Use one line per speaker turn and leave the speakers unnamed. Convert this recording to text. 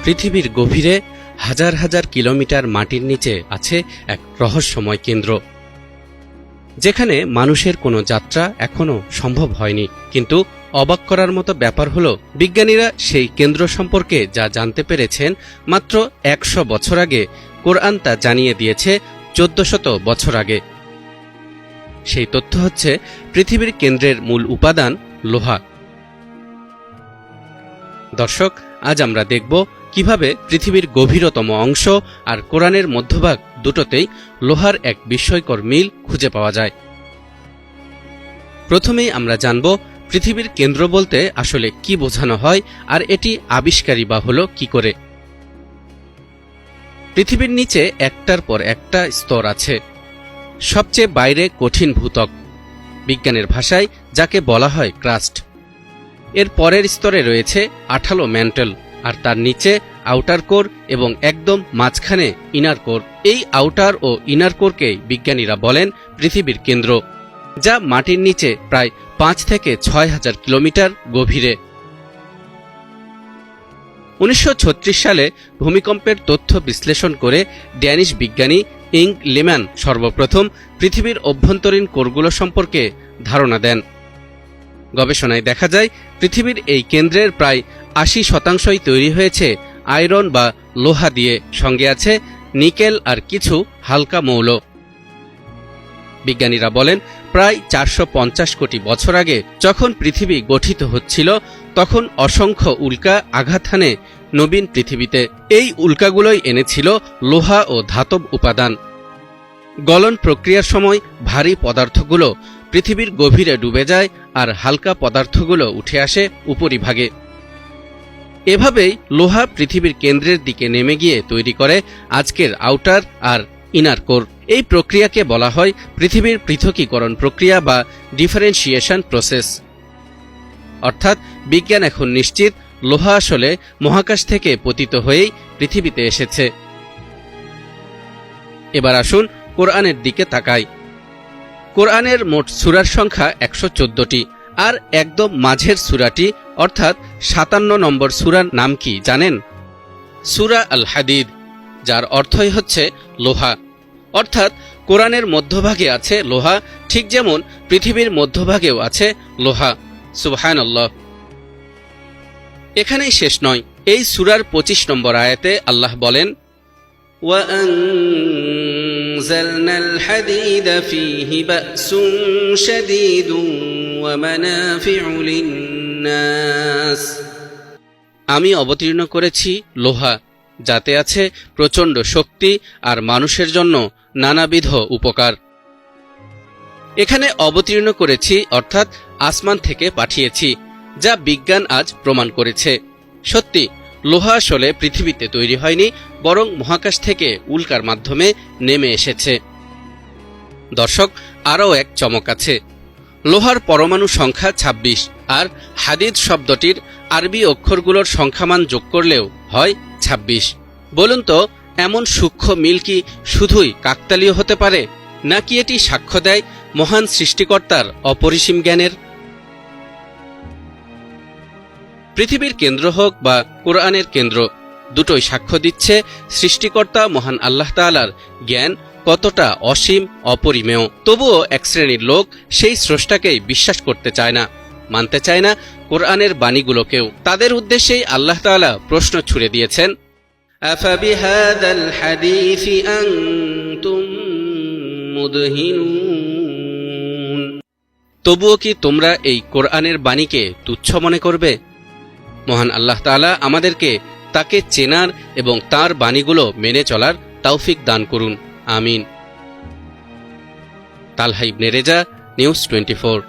পৃথিবীর গভীরে হাজার হাজার কিলোমিটার মাটির নিচে আছে এক রহস্যময় কেন্দ্র, যেখানে মানুষের কোনো যাত্রা এখনও সম্ভব হয়নি। কিন্তু অবাক করার মতো ব্যাপার হলো, বিজ্ঞানীরা সেই কেন্দ্র সম্পর্কে যা জানতে পেরেছেন মাত্র ১০০ বছর আগে, কোরআন তা জানিয়ে দিয়েছে ১৪০০ বছর আগে। সেই তথ্য হচ্ছে পৃথিবীর কেন্দ্রের মূল উপাদান লোহা। দর্শক, আজ আমরা দেখব কিভাবে পৃথিবীর গভীরতম অংশ আর কোরআনের মধ্যভাগ দুটোতেই লোহার এক বিস্ময়কর মিল খুঁজে পাওয়া যায়। প্রথমেই আমরা জানব পৃথিবীর কেন্দ্র বলতে আসলে কি বোঝানো হয় আর এটি আবিষ্কারই বা হলো কি করে। পৃথিবীর নিচে একটার পর একটা স্তর আছে। সবচেয়ে বাইরে কঠিন ভূত্বক, বিজ্ঞানের ভাষায় যাকে বলা হয় ক্রাস্ট। এর পরের স্তরে রয়েছে আঠালো ম্যান্টেল, আর তার নিচে আউটার কোর এবং একদম মাঝখানে ইনার কোর। এই আউটার ও ইনার কোরকেই বিজ্ঞানীরা বলেন পৃথিবীর কেন্দ্র, যা মাটির নিচে প্রায় ৫ থেকে ৬,০০০ কিলোমিটার গভীরে। ১৯৩৬ সালে ভূমিকম্পের তথ্য বিশ্লেষণ করে ড্যানিশ বিজ্ঞানী ইং লিম্যান সর্বপ্রথম পৃথিবীর অভ্যন্তরীণ কোরগুলো সম্পর্কে ধারণা দেন। গবেষণায় দেখা যায় পৃথিবীর এই কেন্দ্রের প্রায় ৮০% তৈরি হয়েছে আয়রন বা লোহা দিয়ে, সঙ্গে আছে নিকেল আর কিছু হালকা মৌল। বিজ্ঞানীরা বলেন প্রায় ৪৫০ কোটি বছর আগে যখন পৃথিবী গঠিত হচ্ছিল, তখন অসংখ্য উল্কা আঘাত হানে নবীন পৃথিবীতে। এই উল্কাগুলোই এনেছিল লোহা ও ধাতব উপাদান। গলন প্রক্রিয়ার সময় ভারী পদার্থগুলো পৃথিবীর গভীরে ডুবে যায় আর হালকা পদার্থগুলো উঠে আসে উপরিভাগে। এভাবেই লোহা পৃথিবীর কেন্দ্রের দিকে নেমে গিয়ে তৈরি করে আজকের আউটার আর ইনার কোর। এই প্রক্রিয়াকে বলা হয় পৃথিবীর পৃথকীকরণ প্রক্রিয়া বা ডিফারেন্সিয়েশন প্রসেস। অর্থাৎ বিজ্ঞান এখন নিশ্চিত লোহা আসলে মহাকাশ থেকে পতিত হয়েই পৃথিবীতে এসেছে। এবার আসুন কোরআনের দিকে তাকাই। কোরআনের মোট সূরার সংখ্যা ১১৪টি, আর একদম মাঝের সূরাটি অর্থাৎ ৫৭ নম্বর সূরার নাম কি জানেন? সূরা আল হাদিদ, যার অর্থই হচ্ছে লোহা। অর্থাৎ কোরআনের মধ্যভাগে আছে লোহা, ঠিক যেমন পৃথিবীর মধ্যভাগেও আছে লোহা। সুবহানাল্লাহ। এখানেই শেষ নয়। এই সূরার ২৫ নম্বর আয়াতে আল্লাহ বলেন, وَأَنزَلْنَا الْحَدِيدَ فِيهِ بَأْسٌ شَدِيدٌ وَمَنَافِعُ لِلنَّاسِ। আমি অবতীর্ণ করেছি লোহা, যাতে আছে প্রচণ্ড শক্তি আর মানুষের জন্য নানাবিধ উপকার। এখানে অবতীর্ণ করেছি অর্থাৎ আসমান থেকে পাঠিয়েছি, যা বিজ্ঞান আজ প্রমাণ করেছে। সত্যি, লোহা আসলে পৃথিবীতে তৈরি হয়নি, বরং মহাকাশ থেকে উল্কার মাধ্যমে নেমে এসেছে। দর্শক, আরও এক চমক আছে। লোহার পরমাণু সংখ্যা ২৬, আর হাদিদ শব্দটির আরবি অক্ষরগুলোর সংখ্যামান যোগ করলেও হয় ২৬। বলুন তো, এমন সূক্ষ্ম মিল কি শুধুই কাকতালীয় হতে পারে, নাকি এটি সাক্ষ্য দেয় মহান সৃষ্টিকর্তার অপরিসীম জ্ঞানের? পৃথিবীর কেন্দ্র হোক বা কোরআনের কেন্দ্র, দুটোই সাক্ষ্য দিচ্ছে সৃষ্টিকর্তা মহান আল্লাহ তাআলার জ্ঞান কতটা অসীম, অপরিমেয়। তবুও এক শ্রেণীর লোক সেই স্রষ্টাকেই বিশ্বাস করতে চায় না, মানতে চায় না কোরআনের বাণীগুলোকেও। তাদের উদ্দেশ্যেই আল্লাহ তাআলা প্রশ্ন ছুড়ে দিয়েছেন, আফাবিহাযাল হাদীসি আনতুম মুদহিনুন। তবুও কি তোমরা এই কোরআনের বাণীকে তুচ্ছ মনে করবে? মহান আল্লাহ তাআলা আমাদেরকে তাকে চেনার এবং তার বাণীগুলো মেনে চলার তৌফিক দান করুন। আমিন। তালহা ইবনে রেজা, নিউজ 24।